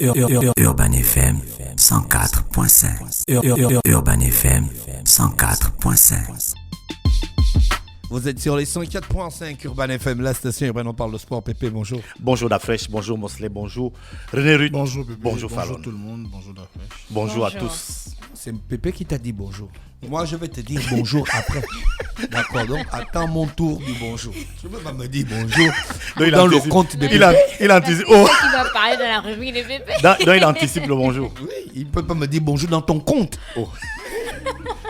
Urban FM 104.5. Urban FM 104.5. Vous êtes sur les 104.5 Urban FM, la station urbaine, on parle de sport. Pépé, bonjour. Bonjour Dafresh, bonjour Mosley, bonjour René Ruth. Bonjour Pépé, bonjour Fallon. Bonjour tout le monde, bonjour Dafresh. Bonjour à tous. C'est Pépé qui t'a dit bonjour. Moi, je vais te dire bonjour après. D'accord, donc attends mon tour du bonjour. Tu peux pas me dire bonjour dans le compte de Pépé. Il anticipe. Oh. Qui va parler de la rubrique de Pépé. Il anticipe le bonjour. Oui, il peut pas me dire bonjour dans ton compte. Oh.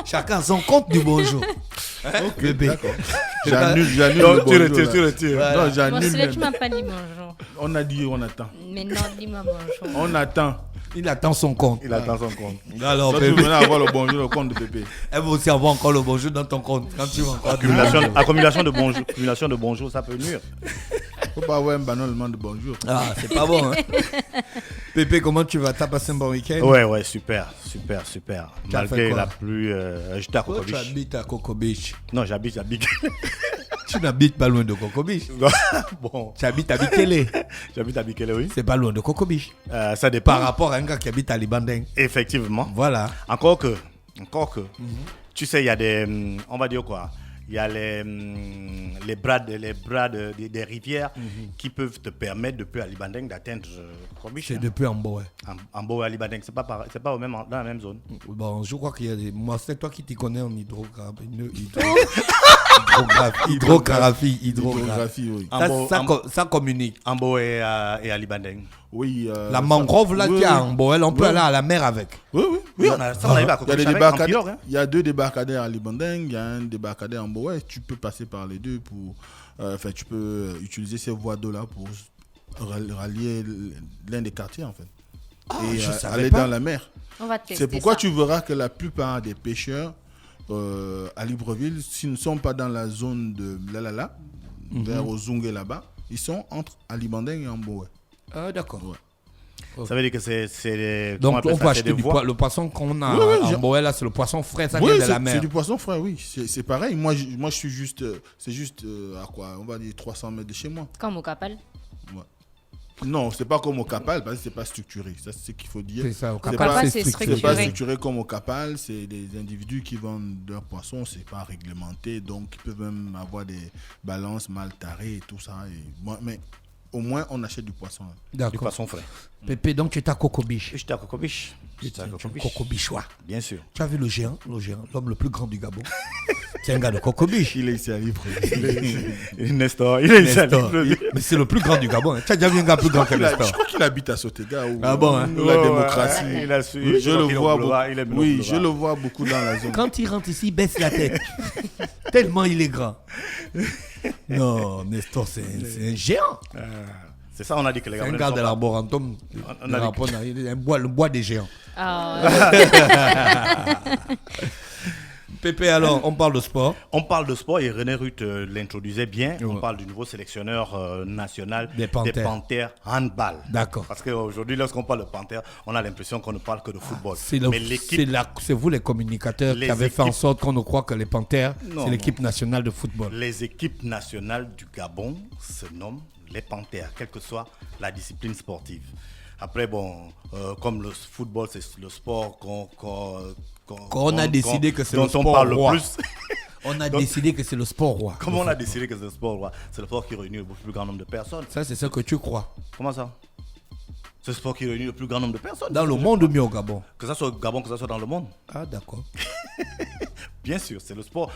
Chacun son compte du bonjour. Ok, Bébé. d'accord. J'annule le Non, tu bonjour. retires. Voilà. Non, Bon, j'annule. celui-là, tu m'as pas dit bonjour. On a dit on attend. Mais non, dis-moi bonjour. On attend. Il attend son compte. Il attend son compte. Alors, Toi, tu Pépé, venais avoir le bonjour, le compte de Pépé. elle va aussi avoir encore le bonjour dans ton compte. Quand tu vas encore Accumulation de bonjour, ça peut nuire. Faut pas avoir un banal de bonjour. Ah, c'est pas bon, hein. Pépé, comment tu vas? T'as passé un bon week-end? Ouais, super. Tu as fait Malgré quoi? la pluie, j'étais à Toi, Coco tu Beach. habites à Coco Beach. Non, j'habite. Tu n'habites pas loin de Coco Beach. Bon, Tu habites à Bikele. j'habite à Bikele, oui. C'est pas loin de Coco Beach. Ça dépend. Par rapport à un gars qui habite à Libandeng. Effectivement. Voilà. Encore que. Tu sais, il y a des. On va dire quoi? Il y a les bras des rivières qui peuvent te permettre depuis à Libandeng d'atteindre Kobiche. C'est depuis en bas, ouais. En bas à Libandeng, c'est pas dans la même zone. Bon, je crois qu'il y a des. Moi, c'est toi qui t'y connais en hydrographie. Hydrographie, oui. Ça communique. En bas et à Libandeng. Oui. La mangrove là oui, qu'il y a oui. en Boel, on peut Oui. aller à la mer avec. Oui. Oui, on arrive à Il y a des Kobiche avec un débarcadères. pirogue, hein. Il y a 2 débarcadères à Libandeng, il y a un débarcadère en Boé. Tu peux passer par les deux pour. Enfin, tu peux utiliser ces voies d'eau là pour rallier l'un des quartiers en fait. Et je savais aller pas. dans la mer. On va tester C'est pourquoi ça. tu verras que la plupart des pêcheurs à Libreville, s'ils ne sont pas dans la zone de Lalala, vers Ozungue là-bas, ils sont entre Alibandeng et Amboé. Ah, d'accord. Ouais. Ça veut dire que c'est. Donc, comment on peut ça, acheter c'est des voies. le poisson qu'on a Oui, en Boel là, c'est le poisson frais, ça Oui, vient de c'est la mer. c'est du poisson frais, oui. C'est pareil. Moi, je suis juste. C'est juste à quoi? On va dire 300 mètres de chez moi. Comme au Capal. Non, c'est pas comme au Capal parce que c'est pas structuré. Ça, c'est ce qu'il faut dire. C'est ça, au C'est Capal, pas- c'est c'est structuré. C'est pas structuré. structuré comme au Capal, c'est des individus qui vendent leurs poissons, c'est pas réglementé, donc ils peuvent même avoir des balances mal tarées et tout ça. Mais au moins, on achète du poisson. Du D'accord. poisson frais. Pépé, donc tu es à Coco Beach. J'étais à Kokobiche. Coco Bichois. Bien sûr. Tu as vu le géant, l'homme le plus grand du Gabon. C'est un gars de Coco Beach. Il est ici à Libreville. Nestor, il est Nestor. Mais c'est le plus grand du Gabon. Tu as déjà vu un gars plus grand que Je Nestor? crois qu'il habite à Sotega où, Ah bon, hein? où la démocratie. Il a su. Oui, je le vois beaucoup. Oui, je je le vois beaucoup dans la zone. Quand il rentre ici, il baisse la tête. Tellement il est grand. Non, Nestor, c'est un géant. C'est ça, on a dit que les C'est un Gabonais gars ne de sont pas- l'arboretum. On a dit Le bois des géants. Ah, Pépé, alors, on parle de sport. On parle de sport et René Ruth l'introduisait bien. Ouais. On parle du nouveau sélectionneur national Des Panthères. handball. D'accord. Parce qu'aujourd'hui, lorsqu'on parle de Panthères, on a l'impression qu'on ne parle que de football. Mais l'équipe, C'est vous les communicateurs Les qui avez fait en équipes- sorte qu'on ne croit que les Panthères, Non, c'est l'équipe nationale de football. les équipes nationales du Gabon se nomment les Panthères, quelle que soit la discipline sportive. Après, comme le football, c'est le sport Qu'on a décidé que c'est le dont on sport parle roi. le plus. On a Donc- décidé que c'est le sport roi. Comme on a décidé que c'est le sport roi, c'est le sport qui réunit le plus grand nombre de personnes. Ça, c'est ce que tu crois. Comment ça? C'est le sport qui réunit le plus grand nombre de personnes. Dans le monde ou mieux au Gabon? Que ça soit au Gabon, que ça soit dans le monde. Ah, d'accord. Bien sûr, c'est le sport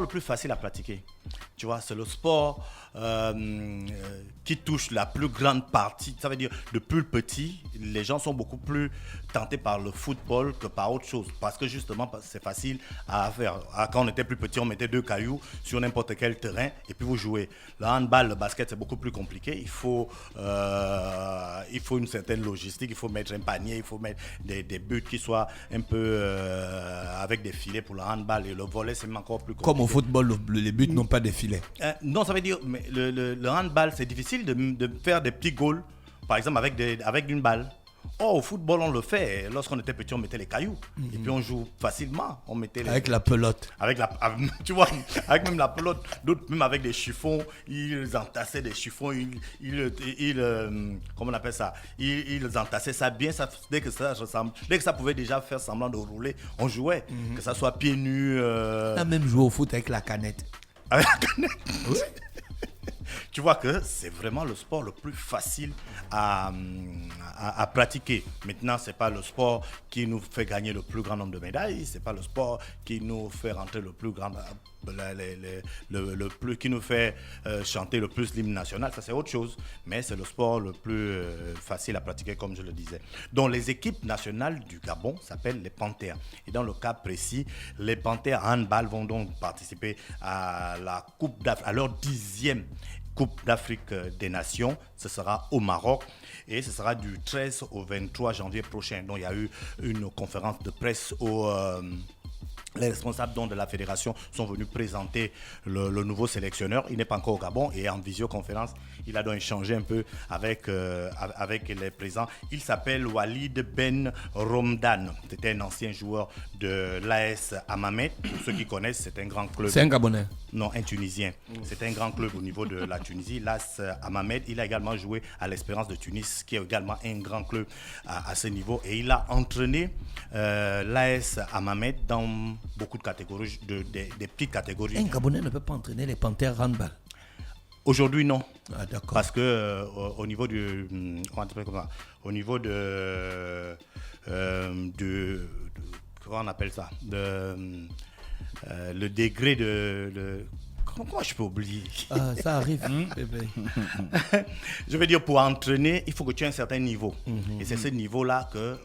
le plus facile à pratiquer. Tu vois, c'est le sport qui touche la plus grande partie. Ça veut dire, depuis le petit, les gens sont beaucoup plus tentés par le football que par autre chose. Parce que justement, c'est facile à faire. Quand on était plus petit, on mettait 2 cailloux sur n'importe quel terrain et puis vous jouez. Le handball, le basket, c'est beaucoup plus compliqué. Il faut une certaine logistique. Il faut mettre un panier, il faut mettre des buts qui soient un peu avec des filets pour le handball. Et le volley, c'est même encore plus compliqué. Comme au football, les buts n'ont pas de filet. Non, ça veut dire, mais le handball, c'est difficile de faire des petits goals, par exemple avec une balle. Oh, au football, on le fait. Lorsqu'on était petit, on mettait les cailloux. Et puis on joue facilement. On mettait Avec la pelote. Tu vois, avec même la pelote. D'autres, même avec des chiffons, ils entassaient des chiffons. Comment on appelle ça? Ils entassaient ça bien. Dès que ça pouvait déjà faire semblant de rouler, on jouait. Que ça soit pieds nus. On a même joué au foot avec la canette. Avec la canette. Oui. Tu vois que c'est vraiment le sport le plus facile à pratiquer. Maintenant, ce n'est pas le sport qui nous fait gagner le plus grand nombre de médailles, ce n'est pas le sport qui nous fait rentrer le plus grand, qui nous fait chanter le plus l'hymne national, ça c'est autre chose. Mais c'est le sport le plus facile à pratiquer, comme je le disais. Donc les équipes nationales du Gabon s'appellent les Panthères. Et dans le cas précis, les Panthères handball vont donc participer à la Coupe d'Afrique, à leur 10e Coupe d'Afrique des Nations. Ce sera au Maroc et ce sera du 13 au 23 janvier prochain. Donc il y a eu une conférence de presse les responsables de la fédération sont venus présenter le nouveau sélectionneur. Il n'est pas encore au Gabon et en visioconférence, il a donc échangé un peu avec les présents. Il s'appelle Walid Ben Romdan. C'était un ancien joueur de l'AS Amamet. Pour ceux qui connaissent, c'est un grand club. C'est un Gabonais? Non, un Tunisien. C'est un grand club au niveau de la Tunisie. L'AS Amamet, il a également joué à l'Espérance de Tunis, qui est également un grand club à ce niveau. Et il a entraîné l'AS Amamet dans beaucoup de catégories, des petites catégories. Un Gabonais ne peut pas entraîner les Panthères handball? Aujourd'hui, non. Ah, d'accord. Parce que au niveau du... Au niveau de comment on appelle ça? Le degré de comment je peux oublier? Ça arrive. Je veux dire, pour entraîner, il faut que tu aies un certain niveau. Et c'est ce niveau-là que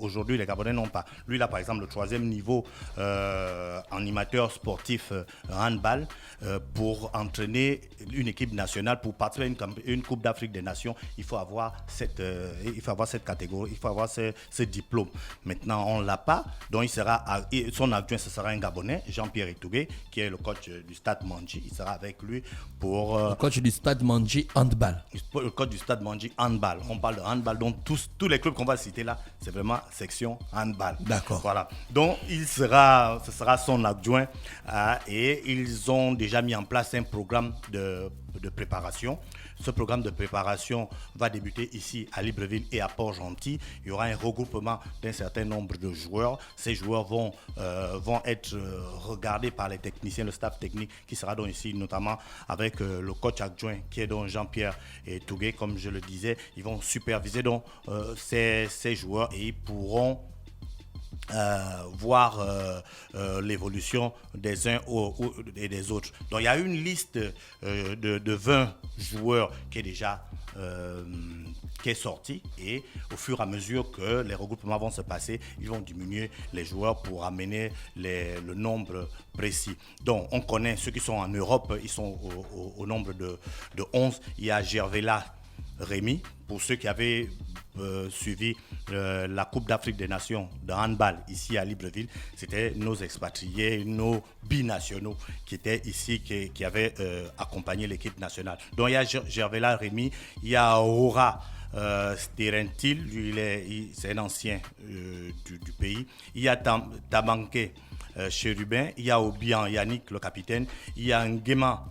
aujourd'hui les Gabonais n'ont pas. Lui, là, par exemple, le 3e niveau animateur sportif handball, pour entraîner une équipe nationale, pour participer à une Coupe d'Afrique des Nations, il faut avoir cette catégorie, il faut avoir ce diplôme. Maintenant, on ne l'a pas. Donc, son adjoint, ce sera un Gabonais, Jean-Pierre Etougué, qui est le coach du Stade Mandji. Il sera avec lui pour... le coach du Stade Mandji handball. Le coach du Stade Mandji handball. On parle de handball, donc tous les clubs qu'on va citer là, c'est vraiment section handball. D'accord. Voilà. Donc, ce sera son adjoint et ils ont déjà mis en place un programme de préparation. Ce programme de préparation va débuter ici à Libreville et à Port-Gentil. Il y aura un regroupement d'un certain nombre de joueurs. Ces joueurs vont être regardés par les techniciens, le staff technique qui sera donc ici, notamment avec le coach adjoint qui est donc Jean-Pierre Touguet, comme je le disais. Ils vont superviser donc ces joueurs et ils pourront voir l'évolution des uns et des autres. Donc il y a une liste de 20 joueurs qui est déjà qui est sortie et au fur et à mesure que les regroupements vont se passer, ils vont diminuer les joueurs pour amener le nombre précis. Donc on connaît ceux qui sont en Europe, ils sont au nombre de 11. Il y a Gervela Rémi, pour ceux qui avaient suivi la Coupe d'Afrique des Nations de handball ici à Libreville. C'était nos expatriés, nos binationaux qui étaient ici, qui avaient accompagné l'équipe nationale. Donc il y a Gervela Rémi, il y a Aura Sterentil, lui c'est un ancien du pays. Il y a Tabanke Chérubin, il y a Obian Yannick, le capitaine, il y a Nguema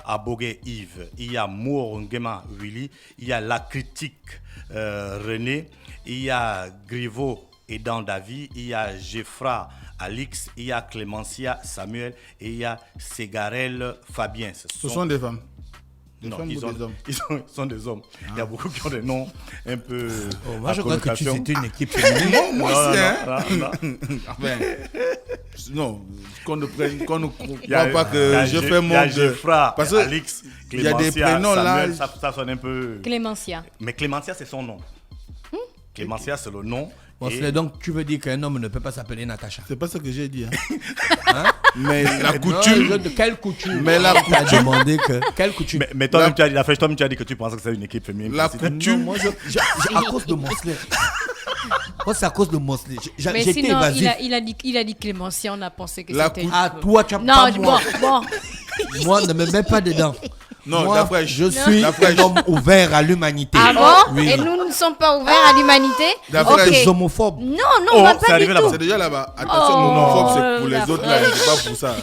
Abogué Yves, il y a Mour Nguema Willy, il y a La Critique René, il y a Griveau Edan David, il y a Geoffra Alix, il y a Clémencia Samuel et il y a Ségarel Fabien. Ce sont des femmes? Non, ils sont des hommes. Il y a beaucoup qui ont des noms un peu. Moi, je crois que c'était une équipe féminine. Non, qu'on ne croit pas que je fais mon parce que Alix, il y a des prénoms Samuel, là. Ça sonne un peu. Clémencia. Mais Clémencia, c'est son nom. Clémencia, c'est le nom. Donc, tu veux dire qu'un homme ne peut pas s'appeler Natacha? C'est pas ça que j'ai dit. Mais la coutume. Quelle coutume? Mais la coutume. Demandé que. Quelle coutume? Mais toi-même, tu as dit que tu pensais que c'est une équipe féminine. La coutume. Moi, à cause de Mosley. Moi, c'est à cause de Mosley. Mais J'étais sinon, évasif. il a dit Clémencia, on a pensé que La c'était. Ah, toi, tu as Non, pas bon, moi. bon. Moi, ne me mets pas dedans. Non, Moi, la fraîche. je suis La fraîche. un homme ouvert à l'humanité. Ah bon? Oui. Et nous ne sommes pas ouverts à l'humanité? La Ok. fraîche. Les homophobes. Non, Oh, bah, c'est pas arrivé du là-bas. tout. C'est déjà là-bas. Attention, Oh, homophobe, c'est pour la les autres là, c'est pas pour ça.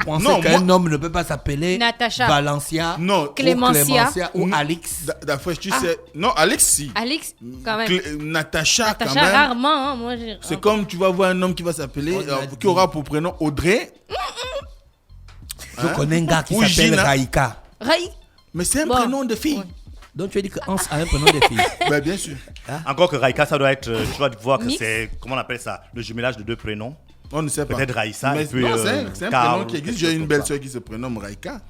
Pensez Non, qu'un moi- homme ne peut pas s'appeler Natacha. Valencia, Non, ou Clémencia. ou Alix. La fraîche, tu sais. Non, Alex, si. Alix, quand même. Natacha, quand Natacha, même. rarement, hein, moi j'ai. C'est comme tu vas voir un homme qui va s'appeler, On a qui aura pour prénom Audrey. Je connais un gars qui Ou s'appelle Gina. Raïka. Ray. Mais c'est un Bon. prénom de fille. Donc tu as dit que Hans a un prénom de fille. Ben, bien sûr. Encore que Raïka, ça doit être. Tu vas voir que Mix. c'est. Comment on appelle ça? Le jumelage de deux prénoms. On ne sait pas. Peut-être Raïssa Mais et puis, non, c'est un Karl, prénom qui existe. quelque J'ai chose une comme belle ça. soeur qui se prénomme Raïka.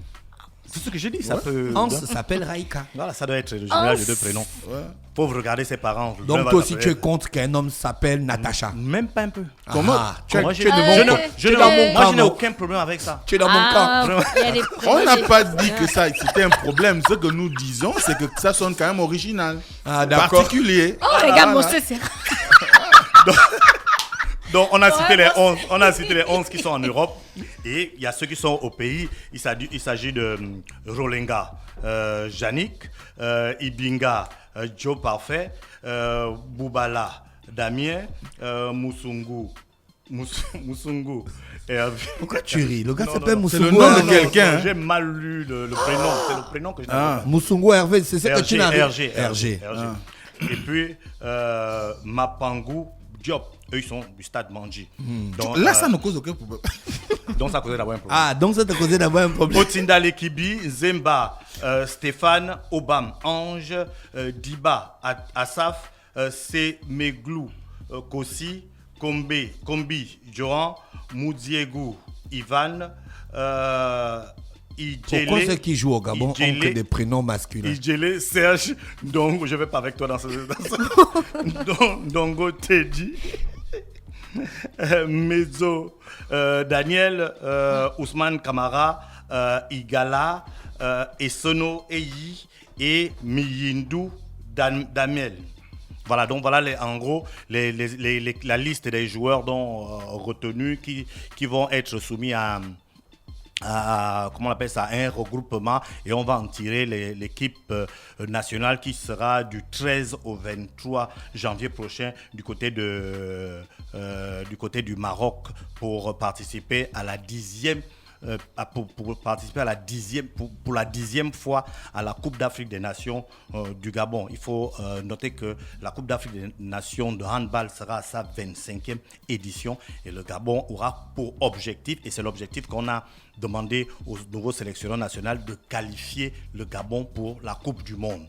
C'est ce que j'ai dit. Ça peut. Hans s'appelle Raïka. Voilà, ça doit être le jumelage de deux prénoms. Ouais. Faut regarder ses parents. Donc L'un va toi aussi s'appeler- tu es contre qu'un homme s'appelle Natacha. Même pas un peu. Comment Tu es Moi, tu es de je mon ne- camp. je Tu es ne- dans mon moi, camp, je n'ai non? aucun problème avec ça. Tu es dans mon camp. Il y a des On n'a prénoms, pas j'ai- dit que ça c'était un problème. Ce que nous disons, c'est que ça sonne quand même original. Ah, d'accord. Particulier. Oh, regarde mon Voilà. c'est Donc on a cité les 11, on a cité les 11 qui sont en Europe et il y a ceux qui sont au pays. Il s'agit de Rolenga, Yannick, Ibinga, Joe Parfait, Boubala, Damien, Moussungu. Pourquoi tu ris? Le gars Non, s'appelle non, c'est le Moussungu. nom de Hervé. quelqu'un. hein. J'ai mal lu le prénom. C'est le prénom que je n'avais Ah. pas. Moussungu Hervé, c'est ce que tu n'as RG. Et puis Mapangu Diop. Eux, ils sont du stade Manji. Donc, Là, ça ne cause aucun problème. donc ça causait d'abord un problème. Ah, donc ça t'a causé d'avoir un problème. Otinda Lekibi, Zemba, Stéphane, Obam, Ange, Diba, Asaf, Semeglou, Kossi, Kombi, Johan, Moudiegou, Ivan, Pourquoi ceux qui jouent au Gabon ont que des prénoms masculins? Idjele, Serge, donc je vais pas avec toi dans ce Dongo Teddy, Mezo, Daniel, Ousmane Kamara, Igala, Esono Eyi et Miyindou Damiel. Voilà, donc voilà en gros la liste des joueurs dont retenus qui vont être soumis à comment on appelle ça, un regroupement, et on va en tirer l'équipe nationale qui sera du 13 au 23 janvier prochain du côté du Maroc pour participer à la 10e pour participer à la 10e pour la 10e fois à la Coupe d'Afrique des Nations du Gabon. Il faut noter que la Coupe d'Afrique des Nations de handball sera à sa 25e édition et le Gabon aura pour objectif, et c'est l'objectif qu'on a demandé au nouveau sélectionneur national, de qualifier le Gabon pour la Coupe du Monde.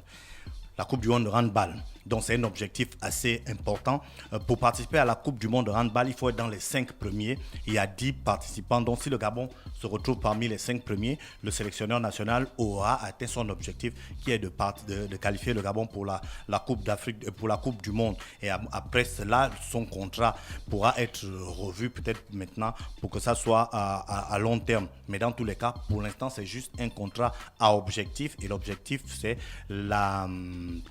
La Coupe du Monde de handball. Donc c'est un objectif assez important. Pour participer à la Coupe du Monde de handball, il faut être dans les 5 premiers. Il y a 10 participants. Donc si le Gabon se retrouve parmi les 5 premiers, le sélectionneur national aura atteint son objectif, qui est de qualifier le Gabon pour la Coupe d'Afrique, pour la Coupe du Monde. Et après cela, son contrat pourra être revu peut-être maintenant pour que ça soit à long terme. Mais dans tous les cas, pour l'instant, c'est juste un contrat à objectif. Et l'objectif, c'est la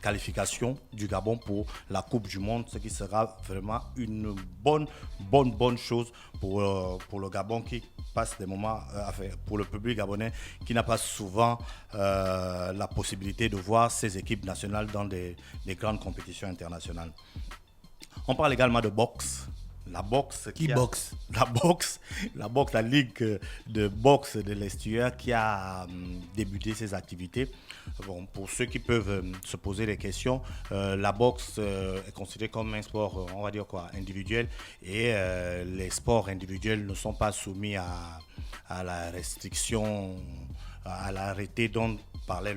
qualification du Gabon pour la Coupe du Monde, ce qui sera vraiment une bonne chose pour le Gabon, qui passe des moments, pour le public gabonais qui n'a pas souvent la possibilité de voir ses équipes nationales dans des grandes compétitions internationales. On parle également de boxe. La boxe. Qui boxe? La boxe, la ligue de boxe de l'Estuaire qui a débuté ses activités. Bon, pour ceux qui peuvent se poser des questions, la boxe est considérée comme un sport, on va dire individuel, et les sports individuels ne sont pas soumis à la restriction, à l'arrêté dont parlait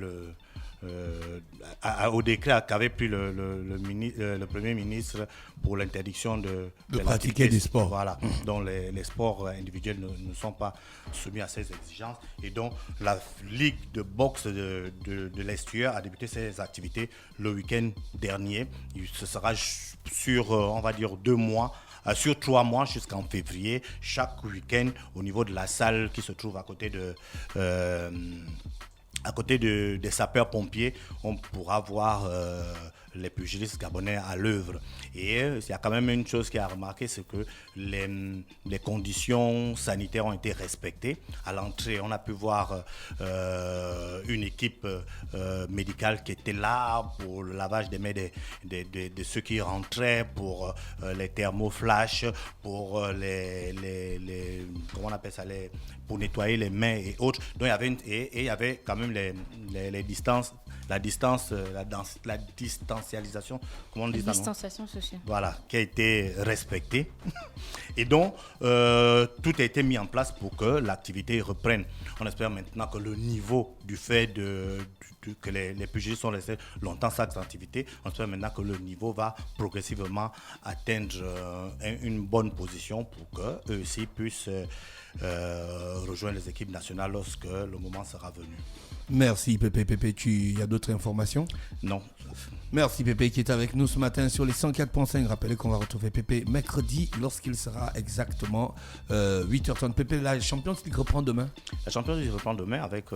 au décret qu'avait pris le Premier ministre pour l'interdiction de pratiquer du sport. Voilà, donc les sports individuels ne sont pas soumis à ces exigences. Et donc la Ligue de boxe de l'Estuaire a débuté ses activités le week-end dernier. Ce sera sur, on va dire, 2 mois. Sur 3 mois jusqu'en février, chaque week-end au niveau de la salle qui se trouve à côté des sapeurs-pompiers, on pourra voir les pugilistes gabonais à l'œuvre. Et il y a quand même une chose qui a remarqué, c'est que les conditions sanitaires ont été respectées. À l'entrée, on a pu voir une équipe médicale qui était là pour le lavage des mains de ceux qui rentraient, pour les thermoflash, pour comment on appelle ça, pour nettoyer les mains et autres. Donc il y avait quand même les distances, la distancialisation, comment on dit ça, non? Distanciation sociale. Voilà, qui a été respectée. Et donc, tout a été mis en place pour que l'activité reprenne. On espère maintenant que le niveau du fait que les pugilistes sont restés longtemps sans activité, on espère maintenant que le niveau va progressivement atteindre une bonne position pour qu'eux aussi puissent rejoindre les équipes nationales lorsque le moment sera venu. Merci Pépé. Il y a d'autres informations? Non. Merci Pépé qui est avec nous ce matin sur les 104.5. Rappelez qu'on va retrouver Pépé mercredi lorsqu'il sera exactement 8h30. Pépé, la Champions League reprend demain? La Champions League reprend demain avec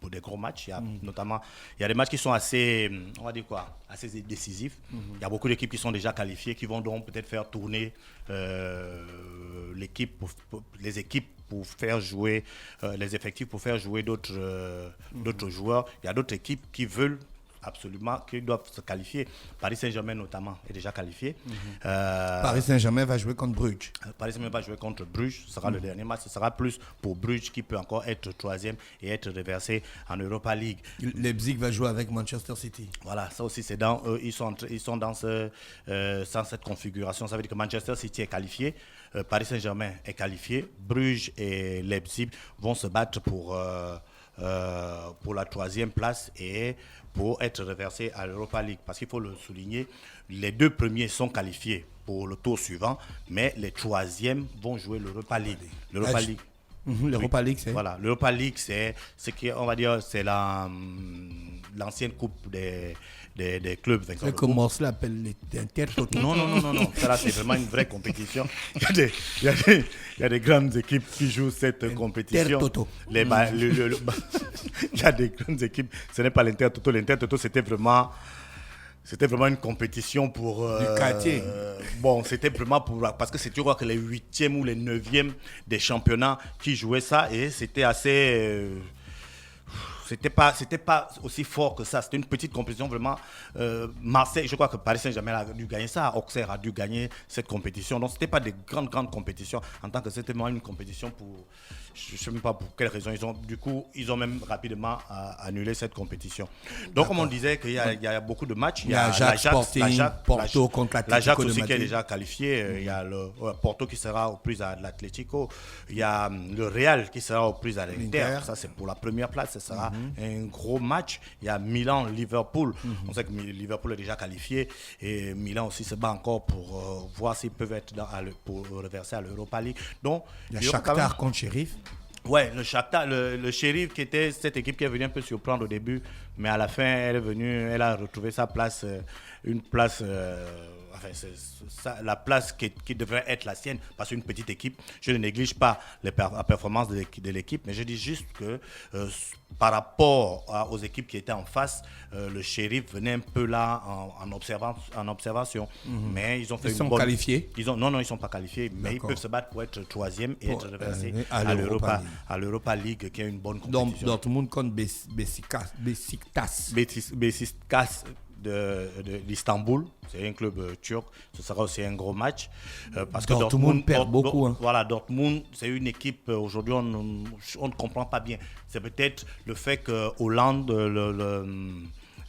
pour des gros matchs. Il y a notamment des matchs qui sont assez, on va dire quoi, assez décisifs. Il y a beaucoup d'équipes qui sont déjà qualifiées, qui vont donc peut-être faire tourner les équipes pour faire jouer les effectifs, pour faire jouer d'autres joueurs. Il y a d'autres équipes qui veulent absolument, qui doivent se qualifier. Paris Saint-Germain notamment est déjà qualifié. Paris Saint-Germain va jouer contre Bruges. Paris Saint-Germain va jouer contre Bruges. Ce sera le dernier match. Ce sera plus pour Bruges qui peut encore être troisième et être reversé en Europa League. Leipzig va jouer avec Manchester City. Voilà, ça aussi c'est dans ils sont dans cette configuration. Ça veut dire que Manchester City est qualifié, Paris Saint-Germain est qualifié, Bruges et Leipzig vont se battre pour la troisième place et pour être reversés à l'Europa League. Parce qu'il faut le souligner, les deux premiers sont qualifiés pour le tour suivant, mais les troisièmes vont jouer l'Europa League. L'Europa League. L'Europa League, c'est Voilà, l'Europa League, c'est ce qui, on va dire, c'est l'ancienne coupe des clubs. C'est comme on l'appelle les Intertoto. Non. Ça là, c'est vraiment une vraie compétition. Il y a des grandes équipes qui jouent cette compétition. Intertoto. Il y a des grandes équipes. Ce n'est pas l'Intertoto. L'Intertoto, c'était vraiment une compétition pour... du quartier. Bon, c'était vraiment parce que c'était, je crois, que les 8e ou les 9e des championnats qui jouaient ça et c'était assez... C'était pas aussi fort que ça. C'était une petite compétition vraiment. Marseille, je crois que Paris Saint-Germain a dû gagner ça. Auxerre a dû gagner cette compétition. Donc, c'était pas des grandes compétitions. En tant que c'était vraiment une compétition pour... Je ne sais même pas pour quelles raisons. Ils ont même rapidement annulé cette compétition. Donc, comme on disait, qu'il y a beaucoup de matchs. Il y a Ajax, Porto contre l'Atlético l'Ajax de aussi Madrid. qui est déjà qualifié. Il y a le Porto qui sera au plus à l'Atlético. Il y a le Real qui sera au plus à l'Inter. Ça, c'est pour la première place. Ça sera un gros match. Il y a Milan-Liverpool. On sait que Liverpool est déjà qualifié. Et Milan aussi se bat encore pour voir s'ils peuvent être pour reverser à l'Europa League. Donc, il y a Shakhtar contre Sheriff. Ouais, le Shakhtar, le Sheriff qui était cette équipe qui est venue un peu surprendre au début, mais à la fin, elle a retrouvé sa place, une place, la place qui devrait être la sienne, parce qu'une petite équipe, je ne néglige pas la performance de l'équipe, mais je dis juste que par rapport aux équipes qui étaient en face, le Sheriff venait un peu là en observation, mais ils ont fait ils qualifiés. Non, ils sont pas qualifiés, mais ils peuvent se battre pour être troisième et être reversés à l'Europa League, qui est une bonne compétition. Dortmund contre Beşiktaş d'Istanbul, c'est un club turc, ce sera aussi un gros match. Parce que Dortmund perd beaucoup. Voilà, Dortmund, c'est une équipe, aujourd'hui, on ne comprend pas bien. C'est peut-être le fait que Hollande,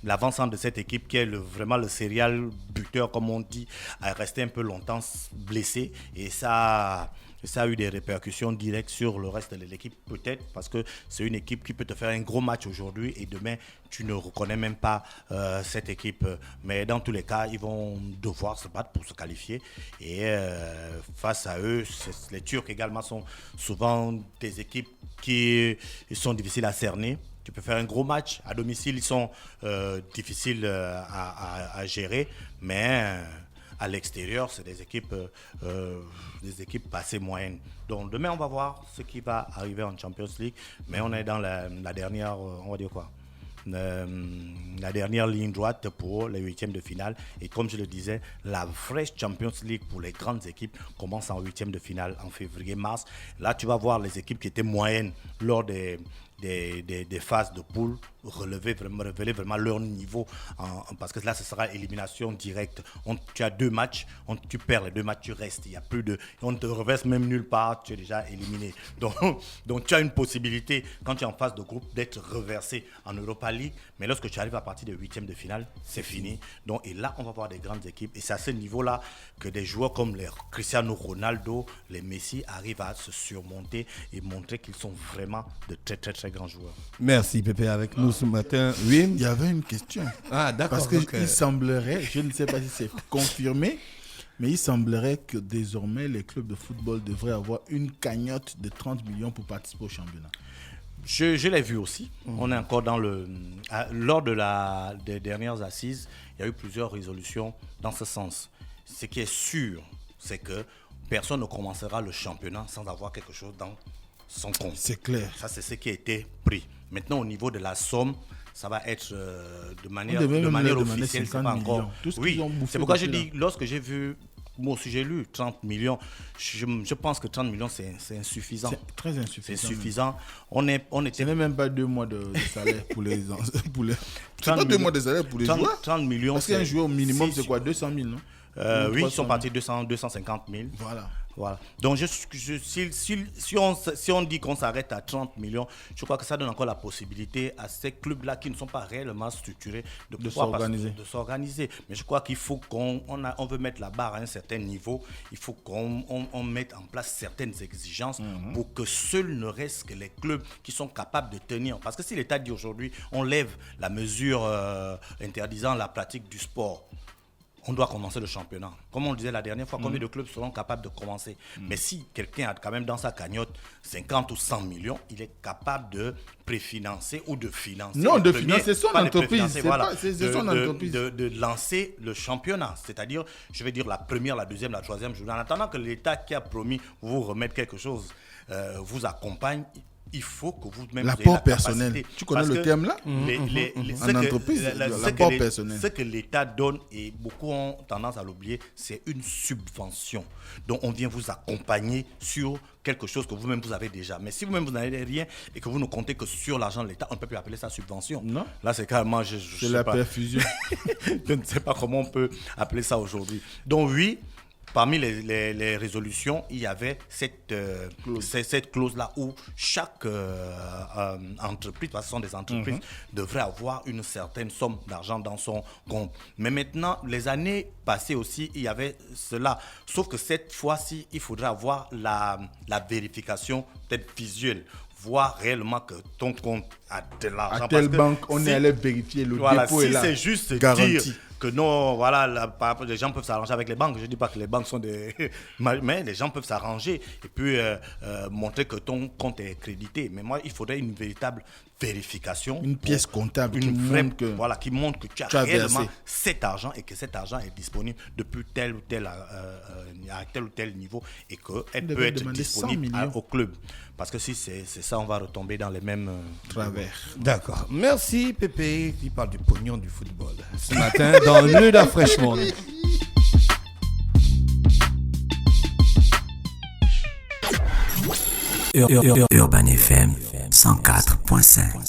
l'avancement de cette équipe, qui est vraiment le serial buteur, comme on dit, a resté un peu longtemps blessé. Et ça a eu des répercussions directes sur le reste de l'équipe, peut-être, parce que c'est une équipe qui peut te faire un gros match aujourd'hui et demain, tu ne reconnais même pas cette équipe. Mais dans tous les cas, ils vont devoir se battre pour se qualifier. Et face à eux, les Turcs également sont souvent des équipes qui sont difficiles à cerner. Tu peux faire un gros match. À domicile, ils sont difficiles à gérer, mais... à l'extérieur, c'est des équipes assez moyennes. Donc demain, on va voir ce qui va arriver en Champions League. Mais on est dans la dernière, on va dire quoi, la dernière ligne droite pour les huitièmes de finale. Et comme je le disais, la vraie Champions League pour les grandes équipes commence en huitièmes de finale en février-mars. Là, tu vas voir les équipes qui étaient moyennes lors des phases de poule révéler vraiment leur niveau parce que là ce sera élimination directe. Tu as 2 matchs, tu perds les 2 matchs, tu restes, il y a plus de, on ne te reverse même nulle part, tu es déjà éliminé. Donc tu as une possibilité quand tu es en phase de groupe d'être reversé en Europa League, mais lorsque tu arrives à partir des huitièmes de finale, c'est fini. Donc, et là on va voir des grandes équipes et c'est à ce niveau-là que des joueurs comme les Cristiano Ronaldo, les Messi arrivent à se surmonter et montrer qu'ils sont vraiment de très très très grands joueurs. Merci Pépé avec nous ce matin. Oui. Il y avait une question. Ah d'accord. Parce qu'il semblerait, je ne sais pas si c'est confirmé, mais il semblerait que désormais les clubs de football devraient avoir une cagnotte de 30 millions pour participer au championnat. Je l'ai vu aussi. On est encore dans lors des dernières assises, il y a eu plusieurs résolutions dans ce sens. Ce qui est sûr, c'est que personne ne commencera le championnat sans avoir quelque chose dans son compte. C'est clair. Ça, c'est ce qui a été pris. Maintenant, au niveau de la somme, ça va être de manière officielle. C'est pas encore. Oui, c'est pourquoi je dis, lorsque j'ai vu, moi aussi j'ai lu 30 millions, je pense que 30 millions c'est insuffisant. C'est très insuffisant. C'est suffisant. Ce n'est même pas 2 mois de salaire pour les... C'est pas 2 mois de salaire pour les joueurs. 30 millions. Parce qu'un joueur au minimum, c'est quoi, 200 000, non? Oui, ils sont partis 250 000. Voilà. Donc, si on dit qu'on s'arrête à 30 millions, je crois que ça donne encore la possibilité à ces clubs-là qui ne sont pas réellement structurés de s'organiser. Mais je crois qu'il faut qu'on veut mettre la barre à un certain niveau. Il faut qu'on mette en place certaines exigences pour que seuls ne restent que les clubs qui sont capables de tenir. Parce que si l'État dit aujourd'hui, on lève la mesure interdisant la pratique du sport, on doit commencer le championnat. Comme on le disait la dernière fois, combien de clubs seront capables de commencer? Mais si quelqu'un a quand même dans sa cagnotte 50 ou 100 millions, il est capable de préfinancer ou de financer. Non, de financer son entreprise. C'est son entreprise. De lancer le championnat. C'est-à-dire, je vais dire la première, la deuxième, la troisième journée. En attendant que l'État qui a promis vous remettre quelque chose vous accompagne, il faut que vous-même l'apport personnel. Tu connais le terme là? En entreprise, l'apport personnel. Ce que l'État donne, et beaucoup ont tendance à l'oublier, c'est une subvention. Donc on vient vous accompagner sur quelque chose que vous-même vous avez déjà. Mais si vous-même vous n'avez rien et que vous ne comptez que sur l'argent de l'État, on ne peut plus appeler ça subvention. Non. Là c'est carrément, c'est la perfusion. Je ne sais pas comment on peut appeler ça aujourd'hui. Donc oui. Parmi les résolutions, il y avait cette clause-là où chaque entreprise, parce que ce sont des entreprises, devrait avoir une certaine somme d'argent dans son compte. Mais maintenant, les années passées aussi, il y avait cela. Sauf que cette fois-ci, il faudrait avoir la vérification peut-être visuelle. Voir réellement que ton compte a de l'argent. À telle banque, on est allé vérifier le dépôt est là. Si c'est juste garanti. Dire que non, voilà, les gens peuvent s'arranger avec les banques. Je ne dis pas que les banques sont des... Mais les gens peuvent s'arranger et puis montrer que ton compte est crédité. Mais moi, il faudrait une véritable vérification. Une pièce comptable qui montre que tu as réellement cet argent et que cet argent est disponible depuis tel ou tel niveau et qu'elle peut être disponible au club. Parce que si c'est ça, on va retomber dans les mêmes travers. D'accord. Merci Pépé qui parle du pognon du football. Ce matin, dans le Da Fresh Monde. Urban FM 104.5.